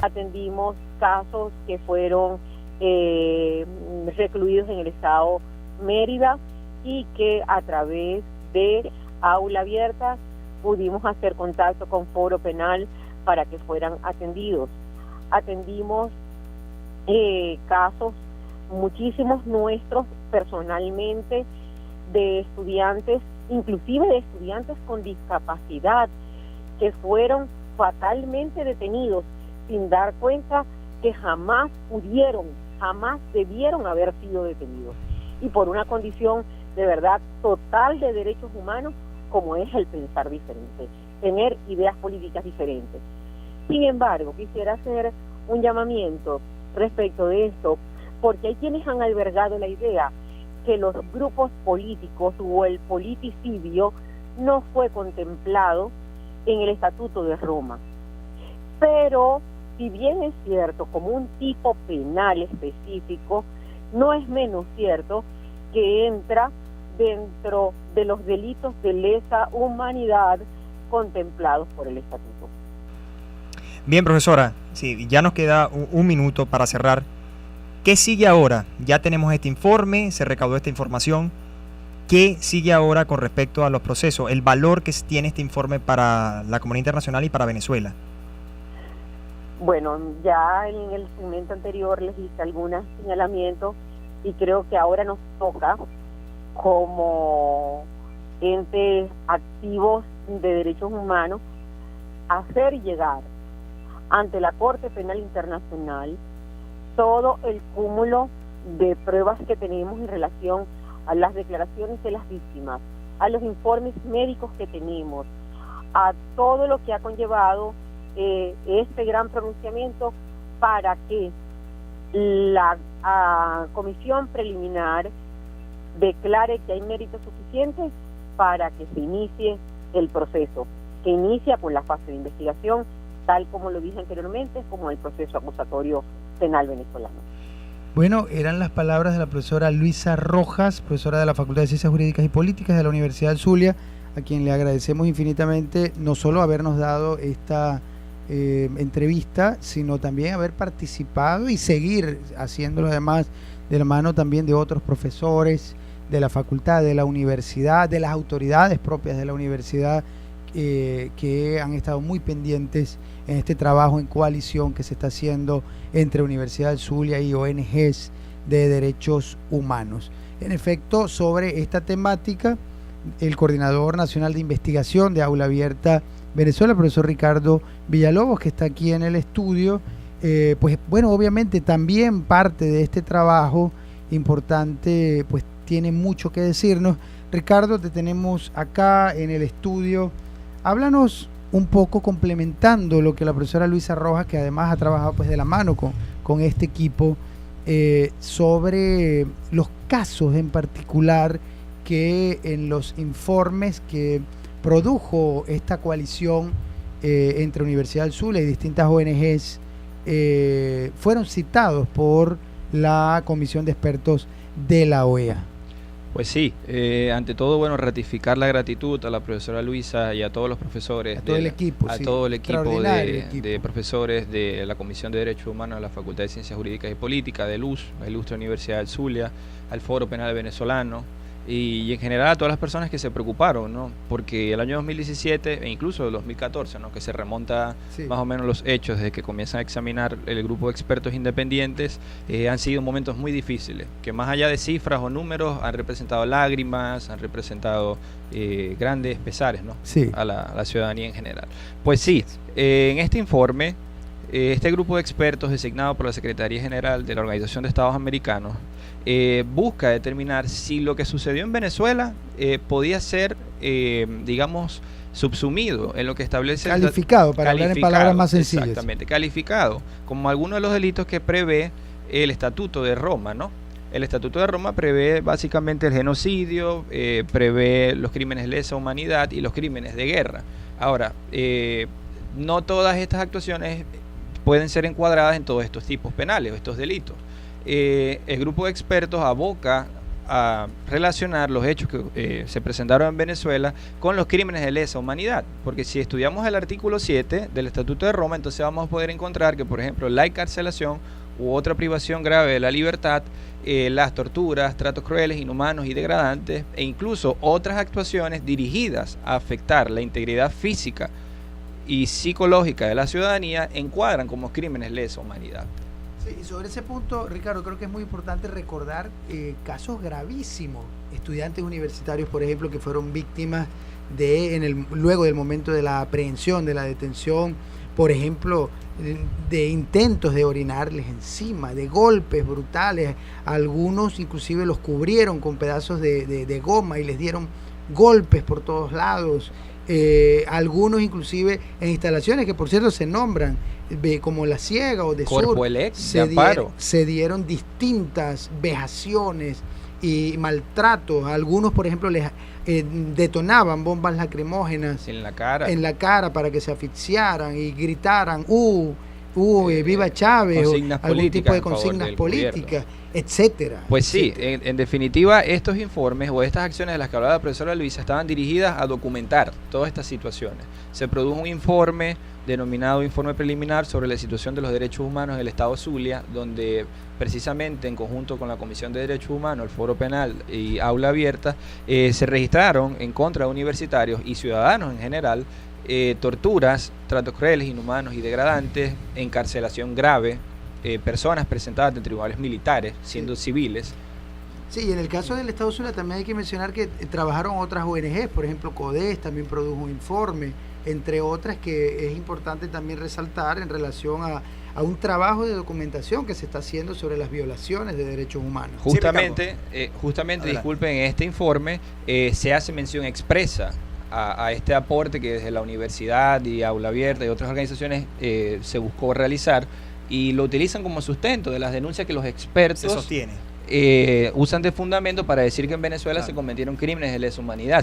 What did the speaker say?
Atendimos casos que fueron recluidos en el estado Mérida y que a través de aula abierta pudimos hacer contacto con Foro Penal para que fueran atendidos. Atendimos casos, muchísimos nuestros personalmente, de estudiantes, inclusive de estudiantes con discapacidad, que fueron fatalmente detenidos sin dar cuenta que jamás debieron haber sido detenidos, y por una condición de verdad total de derechos humanos, como es el pensar diferente, tener ideas políticas diferentes. Sin embargo, quisiera hacer un llamamiento respecto de esto, porque hay quienes han albergado la idea que los grupos políticos o el politicidio no fue contemplado en el Estatuto de Roma. Pero, si bien es cierto, como un tipo penal específico, no es menos cierto que entra dentro de los delitos de lesa humanidad contemplados por el Estatuto. Bien, profesora, sí, ya nos queda un minuto para cerrar. ¿Qué sigue ahora? Ya tenemos este informe, se recaudó esta información. ¿Qué sigue ahora con respecto a los procesos? El valor que tiene este informe para la comunidad internacional y para Venezuela. Bueno, ya en el segmento anterior les hice algunos señalamientos y creo que ahora nos toca, como entes activos de derechos humanos, hacer llegar ante la Corte Penal Internacional todo el cúmulo de pruebas que tenemos en relación a las declaraciones de las víctimas, a los informes médicos que tenemos, a todo lo que ha conllevado este gran pronunciamiento, para que la comisión preliminar declare que hay méritos suficientes para que se inicie el proceso, que inicia con la fase de investigación, tal como lo dije anteriormente, como el proceso acusatorio penal venezolano. Bueno, eran las palabras de la profesora Luisa Rojas, profesora de la Facultad de Ciencias Jurídicas y Políticas de la Universidad del Zulia, a quien le agradecemos infinitamente no solo habernos dado esta entrevista, sino también haber participado y seguir haciéndolo, además de la mano también de otros profesores de la facultad, de la universidad, de las autoridades propias de la universidad, que han estado muy pendientes en este trabajo en coalición que se está haciendo entre Universidad del Zulia y ONGs de derechos humanos. En efecto, sobre esta temática, el Coordinador Nacional de Investigación de Aula Abierta Venezuela, el profesor Ricardo Villalobos, que está aquí en el estudio, pues bueno, obviamente también parte de este trabajo importante, pues tiene mucho que decirnos. Ricardo, te tenemos acá en el estudio. Háblanos un poco, complementando lo que la profesora Luisa Rojas, que además ha trabajado pues de la mano con este equipo, sobre los casos en particular que en los informes que produjo esta coalición entre Universidad del Zulia y distintas ONGs fueron citados por la Comisión de Expertos de la OEA. Pues sí, ante todo, bueno, ratificar la gratitud a la profesora Luisa y a todos los profesores, todo el equipo de profesores de la Comisión de Derechos Humanos de la Facultad de Ciencias Jurídicas y Políticas, de LUZ, la Ilustre Universidad del Zulia, al Foro Penal Venezolano y en general a todas las personas que se preocuparon, ¿no? Porque el año 2017 e incluso el 2014, ¿no?, que se remonta más o menos los hechos desde que comienzan a examinar el grupo de expertos independientes, han sido momentos muy difíciles, que más allá de cifras o números han representado lágrimas, han representado grandes pesares, ¿no?, a la ciudadanía en general. Pues sí, en este informe, este grupo de expertos designado por la Secretaría General de la Organización de Estados Americanos busca determinar si lo que sucedió en Venezuela podía ser, digamos, subsumido en lo que establece... Calificado, para hablar en palabras más sencillas. Exactamente, calificado como alguno de los delitos que prevé el Estatuto de Roma, ¿no? El Estatuto de Roma prevé básicamente el genocidio, prevé los crímenes de lesa humanidad y los crímenes de guerra. Ahora, no todas estas actuaciones pueden ser encuadradas en todos estos tipos penales o estos delitos. El grupo de expertos aboca a relacionar los hechos que se presentaron en Venezuela con los crímenes de lesa humanidad, porque si estudiamos el artículo 7 del Estatuto de Roma, entonces vamos a poder encontrar que, por ejemplo, la encarcelación u otra privación grave de la libertad, las torturas, tratos crueles, inhumanos y degradantes, e incluso otras actuaciones dirigidas a afectar la integridad física y psicológica de la ciudadanía encuadran como crímenes de lesa humanidad. Sí, y sobre ese punto, Ricardo, creo que es muy importante recordar casos gravísimos, estudiantes universitarios, por ejemplo, que fueron víctimas luego del momento de la aprehensión, de la detención, por ejemplo, de intentos de orinarles encima, de golpes brutales. Algunos inclusive los cubrieron con pedazos de goma y les dieron golpes por todos lados. Algunos inclusive en instalaciones que por cierto se nombran como La Ciega o de Corpo Sur, se dieron distintas vejaciones y maltratos. Algunos, por ejemplo, les detonaban bombas lacrimógenas en la cara para que se asfixiaran y gritaran viva Chávez, o algún tipo de consignas políticas, etcétera. Pues sí, etcétera. en definitiva, estos informes o estas acciones de las que hablaba la profesora Luisa estaban dirigidas a documentar todas estas situaciones. Se produjo un informe denominado Informe Preliminar sobre la situación de los derechos humanos en el Estado Zulia, donde precisamente en conjunto con la Comisión de Derechos Humanos, el Foro Penal y Aula Abierta, se registraron en contra de universitarios y ciudadanos en general torturas, tratos crueles, inhumanos y degradantes, encarcelación grave, personas presentadas ante tribunales militares, siendo civiles. Sí, y en el caso del Estado Zulia también hay que mencionar que trabajaron otras ONGs, por ejemplo CODES también produjo un informe, entre otras, que es importante también resaltar en relación a un trabajo de documentación que se está haciendo sobre las violaciones de derechos humanos. Justamente, disculpen, en este informe se hace mención expresa a este aporte que desde la universidad y Aula Abierta y otras organizaciones se buscó realizar, y lo utilizan como sustento de las denuncias que los expertos se sostiene. Usan de fundamento para decir que en Venezuela se cometieron crímenes de lesa humanidad.